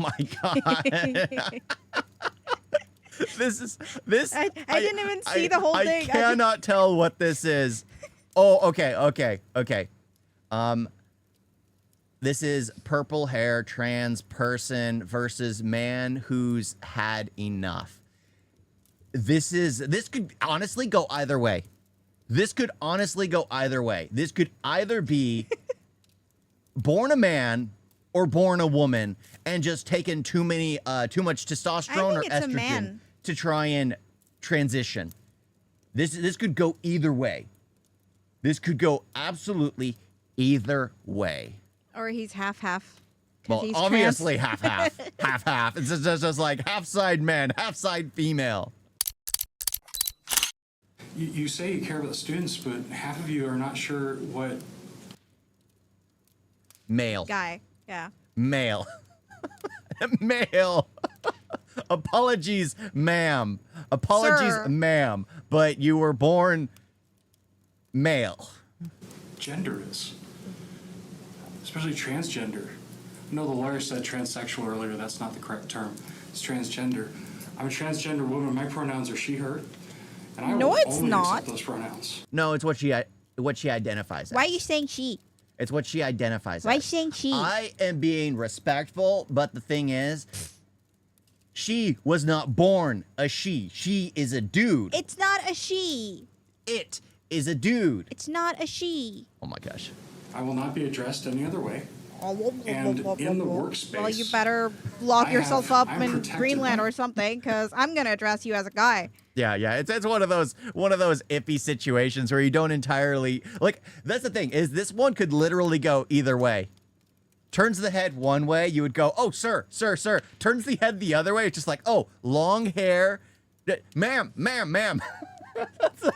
my god. This. I didn't even see the whole thing. I cannot tell what this is. Oh, okay. This is purple hair trans person versus man who's had enough. This could honestly go either way. This could either be born a man or born a woman and just taken too much testosterone or estrogen to try and transition. This could go either way. This could go absolutely either way. Or he's half-half. Well, he's obviously trans. half. It's just like half side man, half side female. You say you care about the students, but half of you are not sure what... Male. Guy, yeah. Male. Male. Apologies, ma'am. Apologies, Sir. ma'am. But you were born male. gender is, especially transgender. I know the lawyer said transsexual earlier. That's not the correct term. It's transgender. I'm a transgender woman. My pronouns are she, her. And I No, will it's only not. accept those pronouns. No, it's what she identifies as. Why are you saying she? It's what she identifies Why are you as. saying she? I am being respectful, but the thing is, she was not born a she. She is a dude. It's not a she. It is a dude. It's not a she. Oh my gosh. I will not be addressed any other way. And in the workspace, Well, you better lock yourself up I'm in protected Greenland by- or something, because I'm gonna address you as a guy. Yeah. It's one of those iffy situations where you don't entirely like. That's the thing, is this one could literally go either way. Turns the head one way, you would go, oh, sir. Turns the head the other way, it's just like, oh, long hair, ma'am.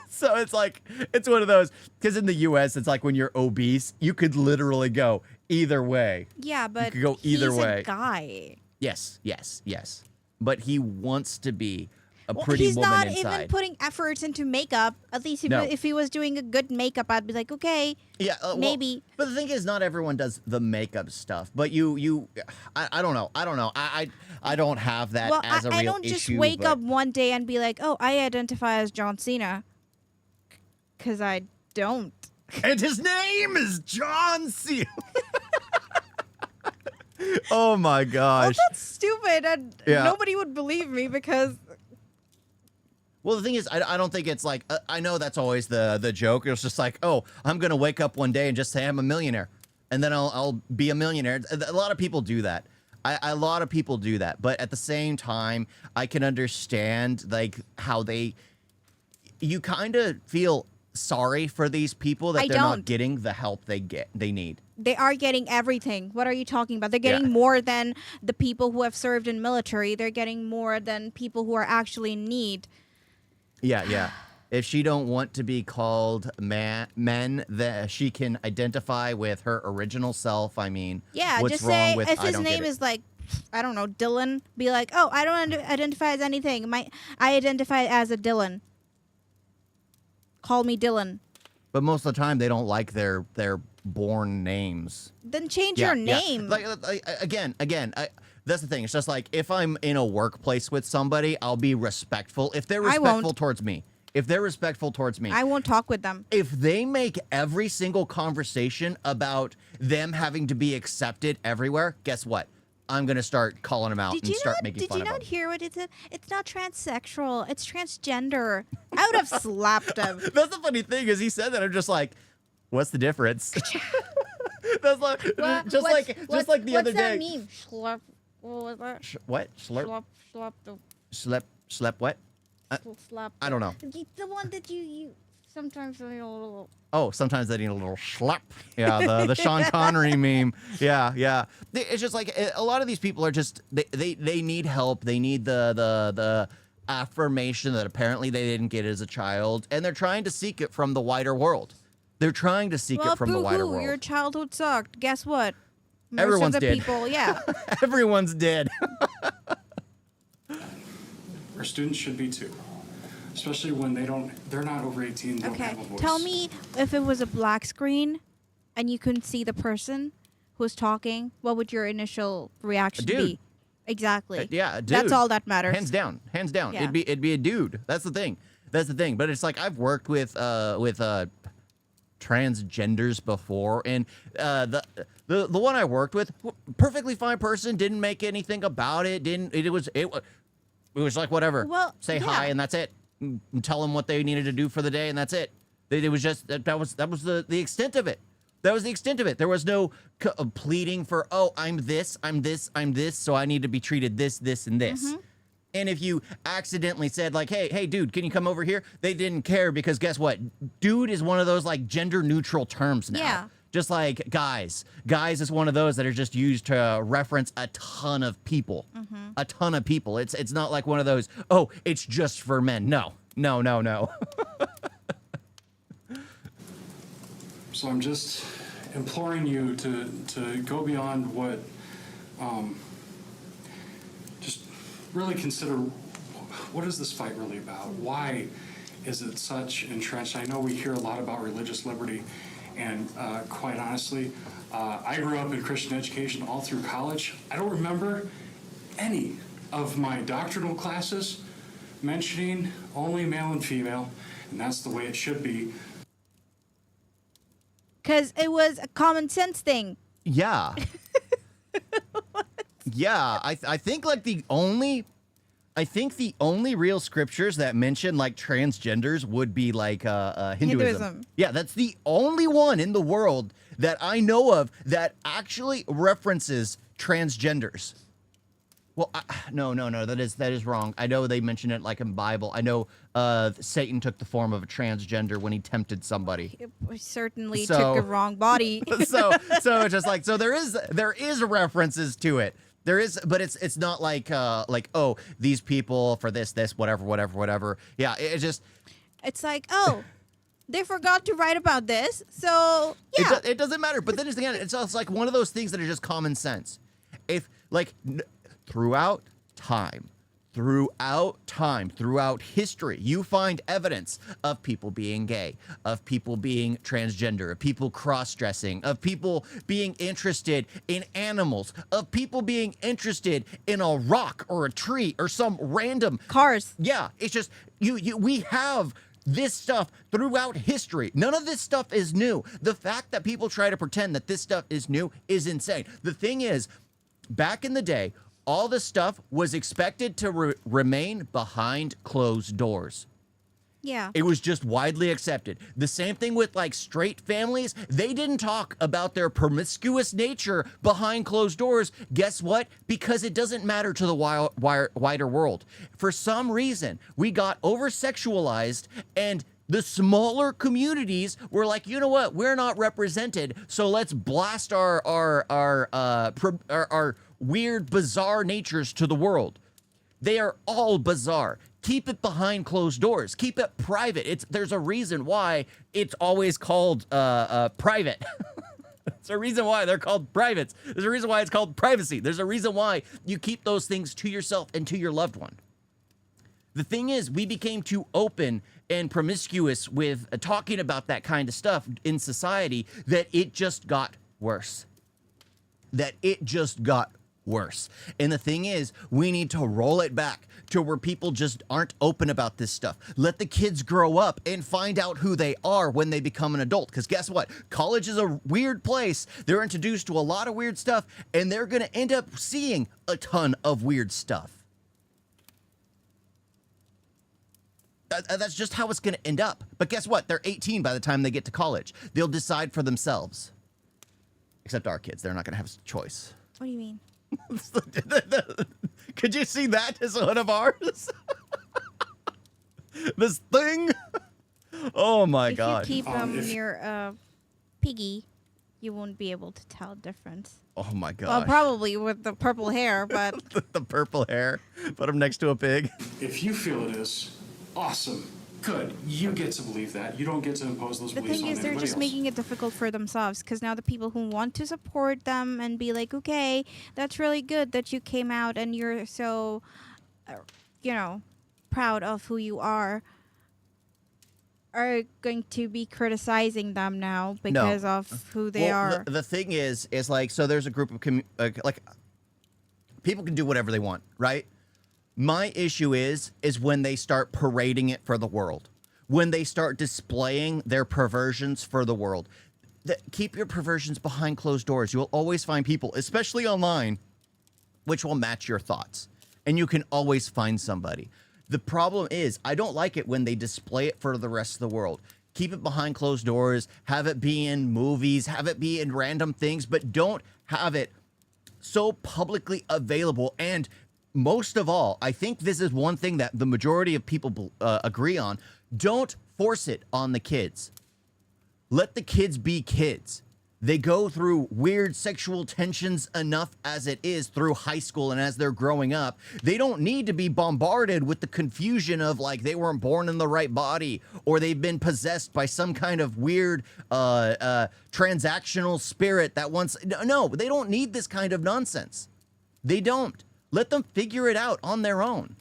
So it's like, it's one of those, because in the U.S., it's like when you're obese, you could literally go either way. Yeah, but could go either he's way. a guy. Yes. But he wants to be a Well, pretty he's woman not inside. even putting efforts into makeup. At least No. if he was doing a good makeup, I'd be like, okay, Yeah, well, maybe. but the thing is, not everyone does the makeup stuff. But I don't know. I don't have that Well, as a real I don't issue. just wake but- up one day and be like, oh, I identify as John Cena. Because I don't. And his name is John C. Oh my Well, gosh. that's stupid, and Yeah. nobody would believe me because Well, the thing is, I don't think it's like, I know that's always the joke. It's just like, oh, I'm going to wake up one day and just say I'm a millionaire. And then I'll be a millionaire. A lot of people do that. A lot of people do that. But at the same time, I can understand like how you kind of feel sorry for these people that I they're not don't. getting the help they need. they are getting everything. What are you talking about? They're Yeah. getting more than the people who have served in military. They're getting more than people who are actually in need. Yeah. If she don't want to be called men, that she can identify with her original self. I mean, Yeah, what's just wrong say with if I his don't get name it? is like, I don't know, Dylan, be like, oh, I don't identify as anything. I identify as a Dylan. Call me Dylan. But most of the time, they don't like their born names. Then change Yeah, your yeah. name. Like again, that's the thing. It's just like if I'm in a workplace with somebody, I'll be respectful. If they're I won't. respectful towards me, I won't talk with them. if they make every single conversation about them having to be accepted everywhere, guess what? I'm gonna start calling them out Did and you start not? making Did fun you of not them. hear what it said? It's not transsexual. It's transgender. I would have slapped him. That's the funny thing is he said that. I'm just like, what's the difference? That's like just like the other day. What's that meme? Schlep. What was that? What slurp? Schlep. The Slep what? slap. I don't know. The one that you sometimes you know, a little. Oh, sometimes they need a little slap. Yeah, the Sean Connery meme. Yeah. It's just like a lot of these people are just they need help. They need the affirmation that apparently they didn't get as a child, and they're trying to seek it from the wider world. They're trying to seek Well, it from the wider boo-hoo, world. your childhood sucked. Guess what? Most Everyone's of the did. people, yeah. Everyone's dead. Our students should be too, especially when they're not over 18, don't Okay, have a voice. tell me if it was a black screen and you couldn't see the person who's talking, what would your initial reaction Dude. be? Exactly. Yeah, dude. That's all that matters. Hands down, hands down. Yeah. It'd be a dude. That's the thing. That's the thing. But it's like I've worked with transgenders before, and the one I worked with, perfectly fine person, didn't make anything about it. It was like whatever. Well, say yeah. hi and that's it. And tell them what they needed to do for the day and that's it. It was just that was the extent of it. That was the extent of it. There was no pleading for, oh, I'm this, so I need to be treated this, and this. Mm-hmm. And if you accidentally said like, hey, dude, can you come over here? They didn't care because guess what? Dude is one of those like gender neutral terms now. Yeah. Just like guys. Guys is one of those that are just used to reference a ton of people. Mm-hmm. A ton of people. It's not like one of those, oh, it's just for men. No. So I'm just imploring you to go beyond what, just really consider what is this fight really about? Why is it such entrenched? I know we hear a lot about religious liberty, and quite honestly, I grew up in Christian education all through college. I don't remember any of my doctrinal classes mentioning only male and female, and that's the way it should be. Because it was a common sense thing. Yeah. Yeah, I think like the only real scriptures that mention like transgenders would be like Hinduism. Yeah, that's the only one in the world that I know of that actually references transgenders. Well, no, that is wrong. I know they mention it like in Bible. I know Satan took the form of a transgender when he tempted somebody. It certainly So- took the wrong body. so it's just like, so there is references to it. There is, but it's not like oh, these people for this whatever. Yeah, it's just It's like, oh, they forgot to write about this. So, yeah. it doesn't matter. But then again, it's like one of those things that are just common sense. If like throughout history, you find evidence of people being gay, of people being transgender, of people cross-dressing, of people being interested in animals, of people being interested in a rock or a tree or some random Cars. Yeah, it's just we have this stuff throughout history. None of this stuff is new. The fact that people try to pretend that this stuff is new is insane. The thing is, back in the day, all this stuff was expected to remain behind closed doors. Yeah. It was just widely accepted. The same thing with like straight families. They didn't talk about their promiscuous nature behind closed doors. Guess what? Because it doesn't matter to the wider world. For some reason, we got over-sexualized, and the smaller communities were like, you know what? We're not represented, so let's blast our weird, bizarre natures to the world. They are all bizarre. Keep it behind closed doors. Keep it private. There's a reason why it's always called private. There's a reason why they're called privates. There's a reason why it's called privacy. There's a reason why you keep those things to yourself and to your loved one. The thing is, we became too open and promiscuous with talking about that kind of stuff in society that it just got worse. And the thing is, we need to roll it back to where people just aren't open about this stuff. Let the kids grow up and find out who they are when they become an adult. Because guess what? College is a weird place. They're introduced to a lot of weird stuff, and they're going to end up seeing a ton of weird stuff. That's just how it's going to end up. But guess what? They're 18 by the time they get to college. They'll decide for themselves. Except our kids. They're not going to have a choice. What do you mean? Could you see that as one of ours? This thing? Oh my gosh. If you keep If- near Piggy, you won't be able to tell difference. Oh my Well, gosh. probably with the purple hair, but The purple hair. Put him next to a pig. If you feel it is, awesome, good. You get to believe that. You don't get to impose those the beliefs thing on is, they're anybody just else. making it difficult for themselves because now the people who want to support them and be like, okay, that's really good that you came out and you're so, proud of who you are going to be criticizing them now because of who they Well, are. The thing is like, so there's a group of People can do whatever they want, right? My issue is when they start parading it for the world, when they start displaying their perversions for the world. Keep your perversions behind closed doors. You'll always find people, especially online, which will match your thoughts. And you can always find somebody. The problem is, I don't like it when they display it for the rest of the world. Keep it behind closed doors, have it be in movies, have it be in random things, but don't have it so publicly available. And most of all, I think this is one thing that the majority of people agree on. Don't force it on the kids. Let the kids be kids. They go through weird sexual tensions enough as it is through high school and as they're growing up. They don't need to be bombarded with the confusion of like they weren't born in the right body or they've been possessed by some kind of weird transactional spirit that wants. No, they don't need this kind of nonsense. They don't. Let them figure it out on their own.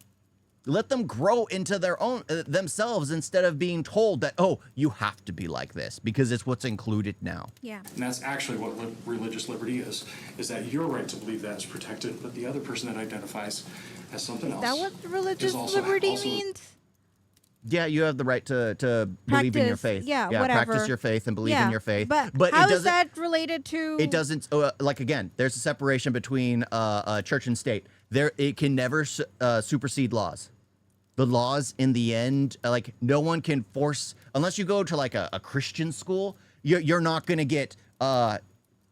Let them grow into their own themselves instead of being told that, oh, you have to be like this because it's what's included now. Yeah. And that's actually what religious liberty is that your right to believe that is protected, but the other person that identifies as something else. Is that what religious also- liberty also- means? Yeah, you have the right to believe in your Practice, faith. yeah, practice whatever. your faith and believe in your faith. But it how is doesn't. that related to? It doesn't. Like again, there's a separation between church and state. It can never supersede laws. The laws in the end, like no one can force unless you go to like a Christian school. You're not going to get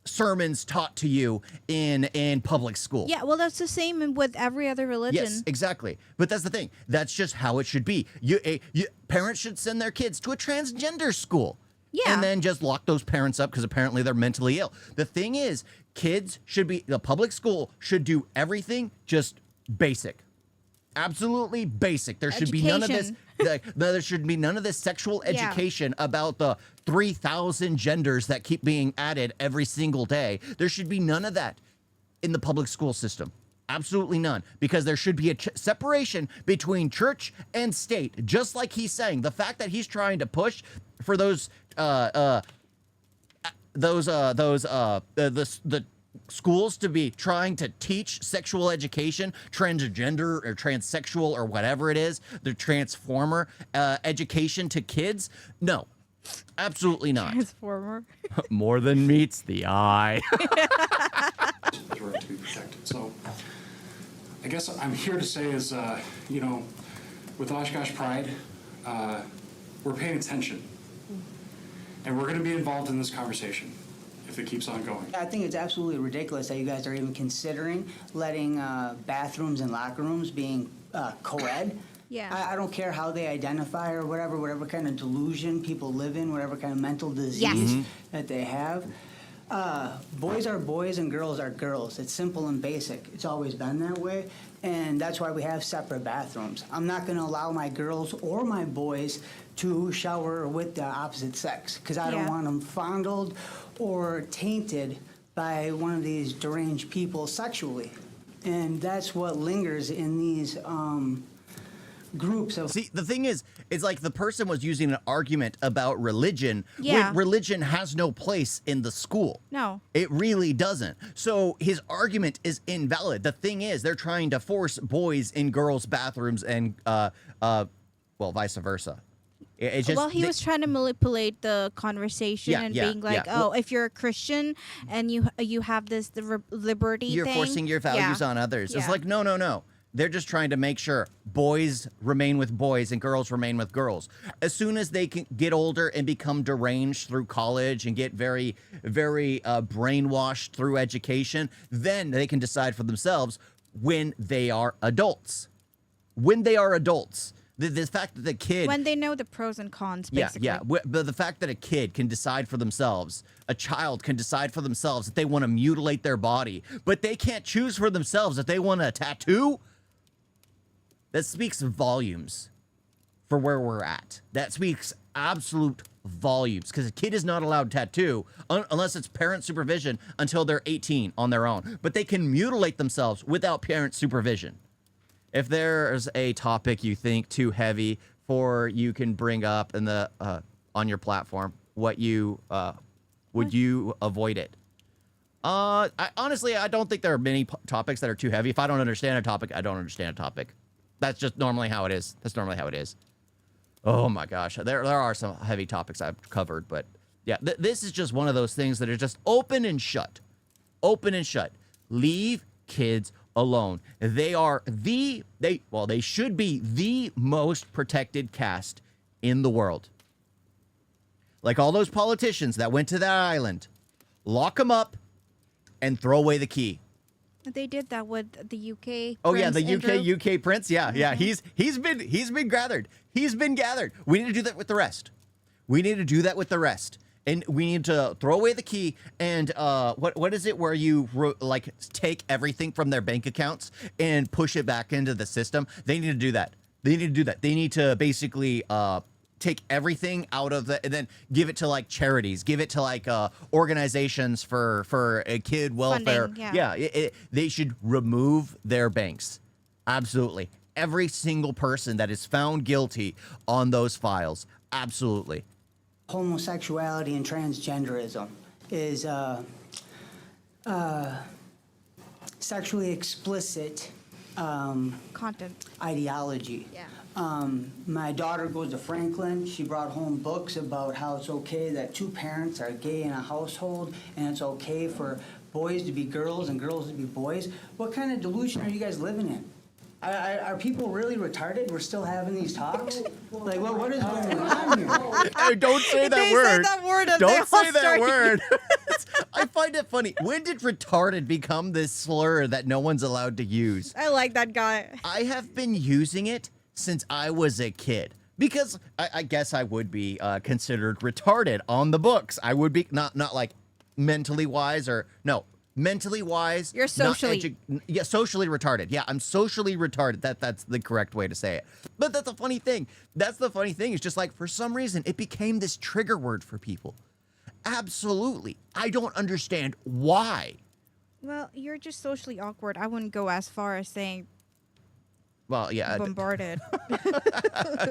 sermons taught to you in public school. Yeah, well, that's the same with every other religion. Yes, exactly. But that's the thing. That's just how it should be. Parents should send their kids to a transgender school. Yeah. And then just lock those parents up because apparently they're mentally ill. The thing is, the public school should do everything just basic. Absolutely basic. There should be none of this. There should be none of this sexual education about the 3,000 genders that keep being added every single day. There should be none of that in the public school system. Absolutely none. Because there should be a separation between church and state. Just like he's saying, the fact that he's trying to push for the schools to be trying to teach sexual education, transgender or transsexual or whatever it is, the transformer education to kids. No, absolutely not. Transformer. More than meets the eye. His right to be protected. So I guess I'm here to say is, with Oshkosh Pride, we're paying attention. And we're going to be involved in this conversation if it keeps on going. I think it's absolutely ridiculous that you guys are even considering letting bathrooms and locker rooms being co-ed. Yeah. I don't care how they identify or whatever kind of delusion people live in, whatever kind of mental disease Yes. that they have. Boys are boys and girls are girls. It's simple and basic. It's always been that way, and that's why we have separate bathrooms. I'm not going to allow my girls or my boys to shower with the opposite sex because I don't Yeah. want them fondled or tainted by one of these deranged people sexually. And that's what lingers in these groups of... See, the thing is, it's like the person was using an argument about religion Yeah. when religion has no place in the school. No. It really doesn't. So his argument is invalid. The thing is, they're trying to force boys in girls' bathrooms and, vice versa. It's just, Well, he was trying to manipulate the conversation Yeah, and yeah, being like, yeah. "Oh, if you're a Christian and you have this liberty you're thing, forcing your values yeah. on others. It's Yeah. like, no. They're just trying to make sure boys remain with boys and girls remain with girls. As soon as they can get older and become deranged through college and get very, very brainwashed through education, then they can decide for themselves when they are adults. When they are adults. The fact that the kid... When they know the pros and cons, basically. But the fact that a kid can decide for themselves, a child can decide for themselves that they want to mutilate their body, but they can't choose for themselves if they want a tattoo, that speaks volumes for where we're at. That speaks absolute volumes because a kid is not allowed tattoo unless it's parent supervision until they're 18 on their own. But they can mutilate themselves without parent supervision. If there's a topic you think too heavy for you can bring up in the on your platform, would you avoid it? Honestly, I don't think there are many topics that are too heavy. If I don't understand a topic, I don't understand a topic. That's just normally how it is. That's normally how it is. Oh my gosh, there are some heavy topics I've covered, but yeah, this is just one of those things that are just open and shut. Open and shut. Leave kids alone. They should be the most protected caste in the world. Like all those politicians that went to that island, lock them up and throw away the key. They did that with the UK. Oh yeah, the Prince Andrew. UK prince. Yeah, yeah. He's been gathered. He's been gathered. We need to do that with the rest. We need to do that with the rest. And we need to throw away the key and what is it where you like take everything from their bank accounts and push it back into the system? They need to do that. They need to do that. They need to basically take everything out of the and then give it to like charities, give it to like organizations for a kid welfare. Funding, yeah. They should remove their banks. Absolutely. Every single person that is found guilty on those files. Absolutely. Homosexuality and transgenderism is sexually explicit Content. ideology. Yeah. My daughter goes to Franklin. She brought home books about how it's okay that two parents are gay in a household, and it's okay for boys to be girls and girls to be boys. What kind of delusion are you guys living in? Are people really retarded? We're still having these talks? Like, what is going on here? Hey, don't say that They word. said that word and they Don't all say that started- word. I find it funny. When did retarded become this slur that no one's allowed to use? I like that guy. I have been using it since I was a kid because I guess I would be considered retarded on the books. I would be not like mentally wise or no. Mentally wise. You're socially- socially retarded. Yeah, I'm socially retarded. That's the correct way to say it. But that's the funny thing. That's the funny thing. It's just like for some reason it became this trigger word for people. Absolutely. I don't understand why. Well, you're just socially awkward. I wouldn't go as far as saying Well, yeah. bombarded.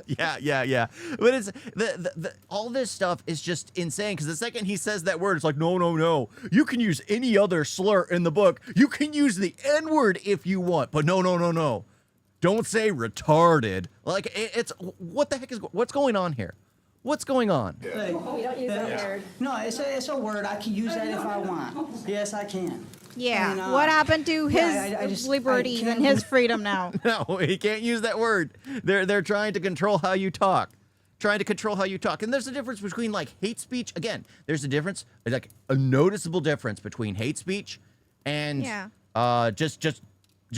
yeah. But it's the all this stuff is just insane because the second he says that word, it's like no. You can use any other slur in the book. You can use the N-word if you want, but no. Don't say retarded. Like it's what the heck is what's going on here? What's going on? Like, We don't use that word. no, it's a word. I can use that if I want. Yes, I can. Yeah. And, What happened to his yeah, I just- liberties I can't and his freedom now? No, he can't use that word. They're trying to control how you talk. And there's a difference between like hate speech. Again, there's a difference, like a noticeable difference between hate speech and Yeah. just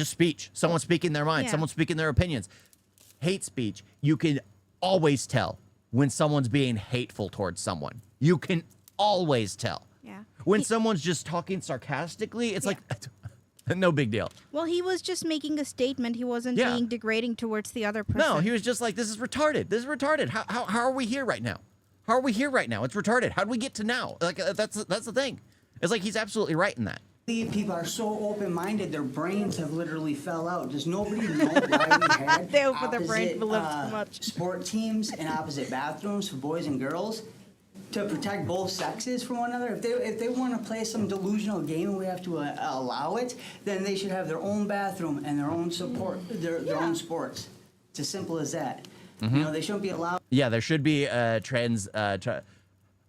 speech. Someone speaking their mind, Yeah. someone speaking their opinions. Hate speech, you can always tell when someone's being hateful towards someone. You can always tell. Yeah. When someone's just talking sarcastically, it's like no big deal. Well, he was just making a statement. He wasn't Yeah. being degrading towards the other person. No, he was just like, this is retarded. This is retarded. How are we here right now? How are we here right now? It's retarded. How do we get to now? Like that's the thing. It's like he's absolutely right in that. People are so open-minded, their brains have literally fell out. Does nobody know why we had They open their brains opposite, a little too much. sport teams and opposite bathrooms for boys and girls? To protect both sexes from one another? If they want to play some delusional game and we have to allow it, then they should have their own bathroom and their own support, their own sports. It's as simple as that. Mm-hmm. You know, they shouldn't be allowed. Yeah, there should be a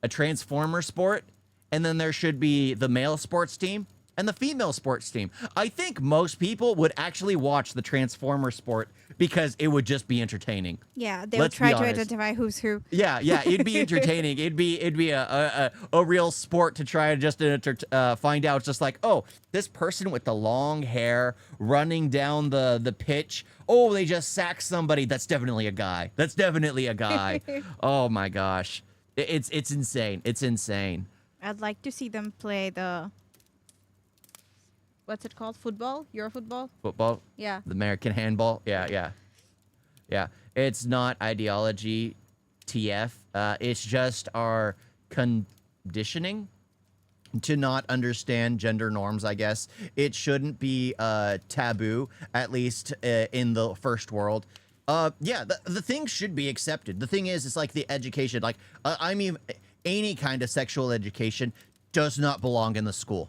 transformer sport, and then there should be the male sports team and the female sports team. I think most people would actually watch the transformer sport because it would just be entertaining. Yeah, they would Let's be try to honest. identify who's who. Yeah, it'd be entertaining. It'd be a real sport to try to just find out. Just like, oh, this person with the long hair running down the pitch. Oh, they just sacked somebody. That's definitely a guy. That's definitely a guy. Oh my gosh, it's insane. It's insane. I'd like to see them play the. What's it called? Football? Eurofootball? Football. Yeah. The American handball. Yeah. It's not ideology, TF. It's just our conditioning to not understand gender norms, I guess. It shouldn't be taboo, at least in the first world. The thing should be accepted. The thing is, it's like the education. Like, I mean, any kind of sexual education does not belong in the school.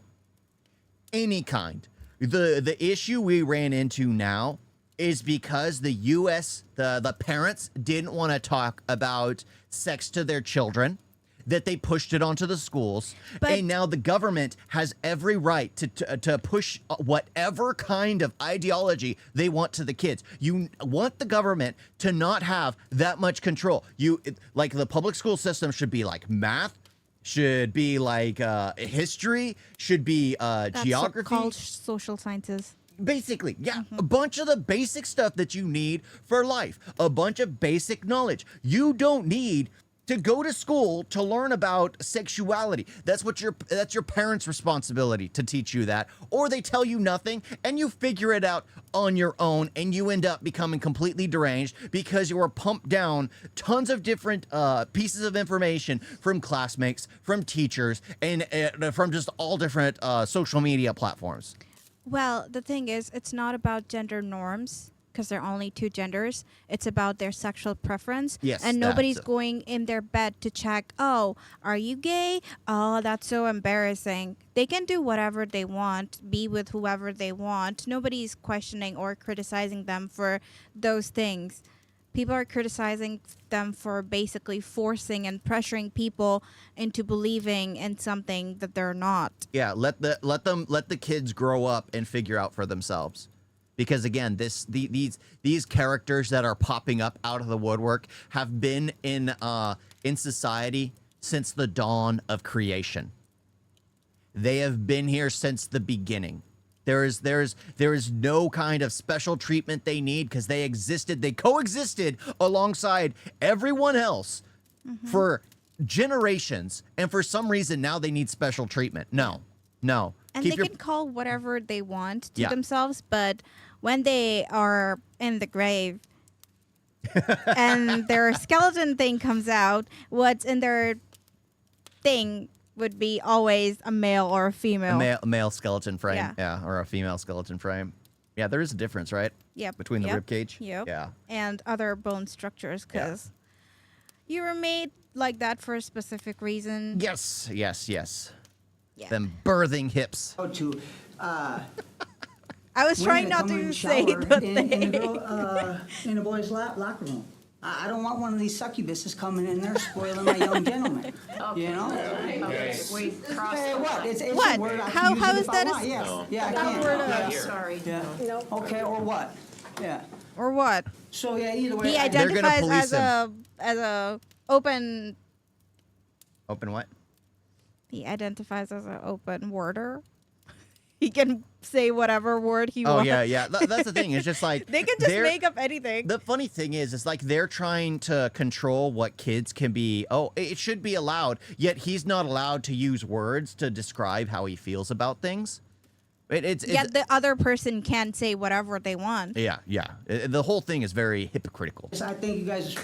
any kind. The issue we ran into now is because the U.S. the parents didn't want to talk about sex to their children, that they pushed it onto the schools, But- and now the government has every right to push whatever kind of ideology they want to the kids. You want the government to not have that much control. Like the public school system should be like math, should be like history, should be That's geography. called social sciences. Basically, yeah, a bunch of the basic stuff that you need for life, a bunch of basic knowledge. You don't need to go to school to learn about sexuality. That's your parents' responsibility to teach you that, or they tell you nothing and you figure it out on your own, and you end up becoming completely deranged because you were pumped down tons of different pieces of information from classmates, from teachers, and from just all different social media platforms. Well, the thing is, it's not about gender norms because there are only two genders. It's about their sexual preference. Yes, And nobody's that's- going in their bed to check, oh, are you gay? Oh, that's so embarrassing. They can do whatever they want, be with whoever they want. Nobody's questioning or criticizing them for those things. People are criticizing them for basically forcing and pressuring people into believing in something that they're not. Yeah, let the kids grow up and figure out for themselves. Because again, these characters that are popping up out of the woodwork have been in society since the dawn of creation. They have been here since the beginning. There is no kind of special treatment they need because they coexisted alongside everyone else for generations, and for some reason now they need special treatment. No. And Keep they your- can call whatever they want to Yeah. themselves, but when they are in the grave and their skeleton thing comes out, what's in their thing would be always a male or a female. A male skeleton frame, Yeah. yeah, or a female skeleton frame. Yeah, there is a difference, right? Yep. Between the Yep. rib cage. Yep. Yeah. And other bone structures, because you were made like that for a specific reason. Yes. Yeah. Them birthing hips. How to I was trying women not come in to and say shower the in thing. the girl, in a boy's locker room. I don't want one of these succubuses coming in there spoiling my young gentleman. You know? Okay, we crossed Hey, the what? line. It's What? a word I How- can use how it is if I that a want. s- Yes. Yeah, I That can. word, Yeah. sorry. Yeah. Okay, or what? Yeah. Or what? So yeah, either way. He I- They're gonna identifies police as a open. Open what? He identifies as an open worder. He can say whatever word he Oh wants. yeah. That's the thing. It's just like They can just they're- make up anything. The funny thing is like they're trying to control what kids can be. Oh, it should be allowed, yet he's not allowed to use words to describe how he feels about things. It's Yet the other person can say whatever they want. yeah. The whole thing is very hypocritical. I think you guys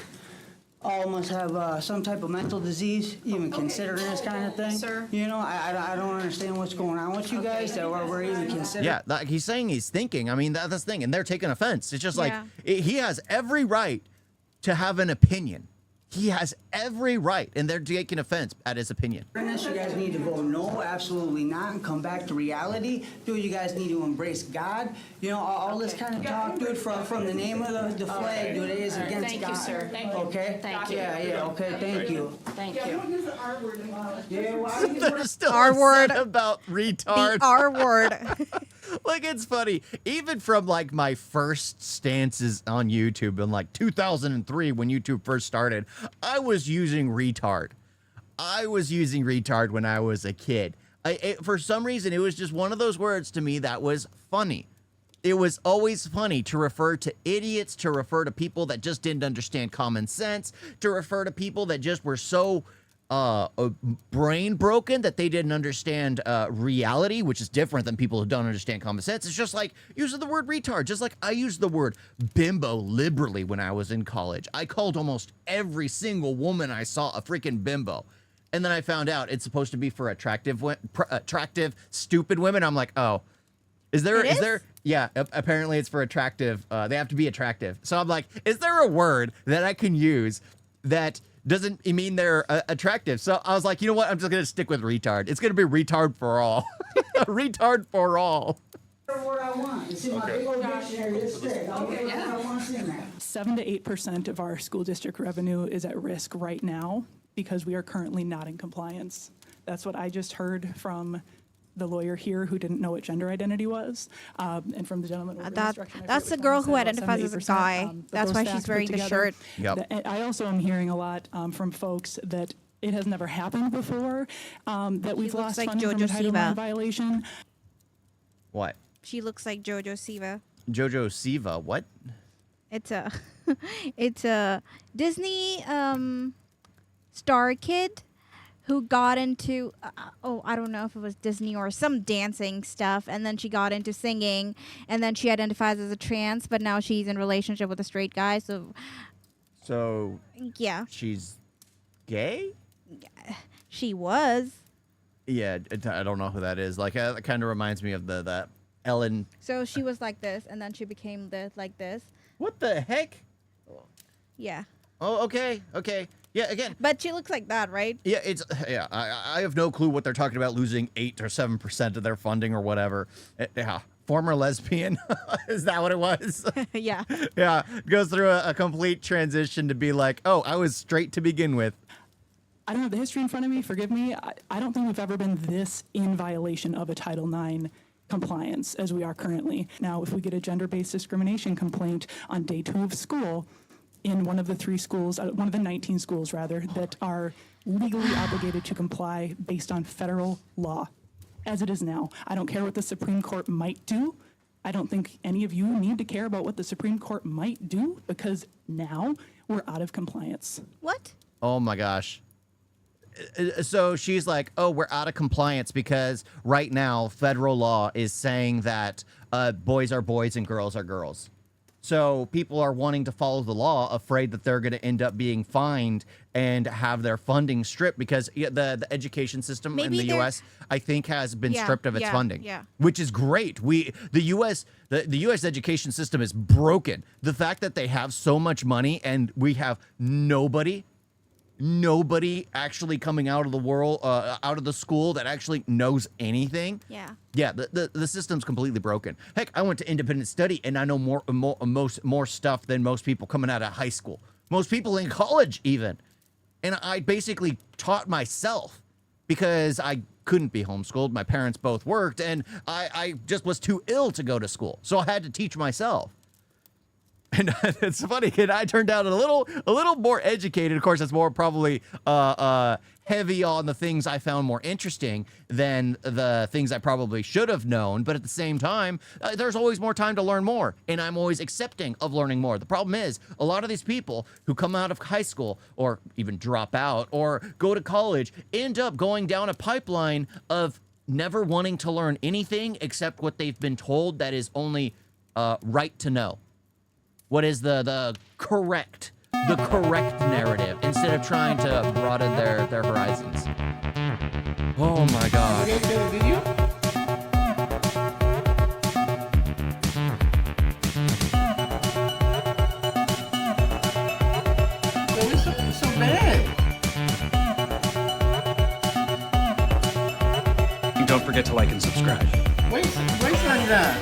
all must have some type of mental disease, even considering this kind of thing. Sir. You know, I don't understand what's going on with you guys that we're even considering. Yeah, like he's saying he's thinking. I mean, that's the thing, and they're taking offense. It's just like Yeah. he has every right to have an opinion. He has every right, and they're taking offense at his opinion. This, you guys need to vote no, absolutely not, and come back to reality. Dude, you guys need to embrace God. You know, all this kind of talk, dude, from the name of the flag, dude, it is against Thank God. you, sir. Thank you. Okay? Thank you. Yeah, okay, thank you. Thank you. Yeah, why do you They're still R upset word. about retard. The R word. Like, it's funny. Even from like my first stances on YouTube in like 2003 when YouTube first started, I was using retard. I was using retard when I was a kid. For some reason, it was just one of those words to me that was funny. It was always funny to refer to idiots, to refer to people that just didn't understand common sense, to refer to people that just were so brain broken that they didn't understand reality, which is different than people who don't understand common sense. It's just like using the word retard, just like I used the word bimbo liberally when I was in college. I called almost every single woman I saw a freaking bimbo. And then I found out it's supposed to be for attractive, stupid women. I'm like, oh, is there? It is? There? Yeah, apparently it's for attractive. They have to be attractive. So I'm like, is there a word that I can use that doesn't mean they're attractive. So I was like, you know what? I'm just gonna stick with retard. It's gonna be retard for all. Retard for all. Word I want. It's in my big old dictionary this big. I'll get what I want in there. 7 to 8% of our school district revenue is at risk right now because we are currently not in compliance. That's what I just heard from the lawyer here who didn't know what gender identity was, and from the gentleman over in instruction. I That's forget the which one girl said who about identifies as a 7 to 8%, guy. but That's those why facts she's put wearing the together, shirt. Yep. I also am hearing a lot from folks that it has never happened before, that we've looks lost like funding from a Jojo Title Siva. IX violation. What? She looks like Jojo Siva. Jojo Siva? What? It's a it's a Disney star kid who got into I don't know if it was Disney or some dancing stuff, and then she got into singing, and then she identifies as a trans, but now she's in relationship with a straight guy. So yeah, She's gay? she was. Yeah, I don't know who that is. Like, it kind of reminds me of that Ellen. So she was like this, and then she became like this. What the heck? Yeah, Oh, okay. Yeah, again, but she looks like that, right? yeah, I have no clue what they're talking about losing 8 or 7% of their funding or whatever. Yeah, former lesbian. Is that what it was? Yeah. Yeah, goes through a complete transition to be like, oh, I was straight to begin with. I don't have the history in front of me, forgive me. I don't think we've ever been this in violation of a Title IX compliance as we are currently. Now, if we get a gender-based discrimination complaint on day 2 of school in one of the 3 schools, one of the 19 schools rather, that are legally obligated to comply based on federal law, as it is now. I don't care what the Supreme Court might do. I don't think any of you need to care about what the Supreme Court might do because now we're out of compliance. What? Oh my gosh. So she's like, oh, we're out of compliance because right now federal law is saying that boys are boys and girls are girls. So people are wanting to follow the law, afraid that they're going to end up being fined and have their funding stripped because the education system Maybe in the they're- U.S. I think has been stripped of its funding, which is great. The U.S. The U.S. education system is broken. The fact that they have so much money and we have nobody actually coming out of the world, out of the school that actually knows anything. Yeah. Yeah, the system's completely broken. Heck, I went to independent study and I know more stuff than most people coming out of high school. Most people in college even. And I basically taught myself because I couldn't be homeschooled. My parents both worked and I just was too ill to go to school. So I had to teach myself. And it's funny, kid. I turned out a little more educated. Of course, it's more probably heavy on the things I found more interesting than the things I probably should have known. But at the same time, there's always more time to learn more, and I'm always accepting of learning more. The problem is, a lot of these people who come out of high school or even drop out or go to college end up going down a pipeline of never wanting to learn anything except what they've been told that is only right to know. What is the correct narrative instead of trying to broaden their horizons. Oh my god. So bad. And don't forget to like and subscribe. Wait on that.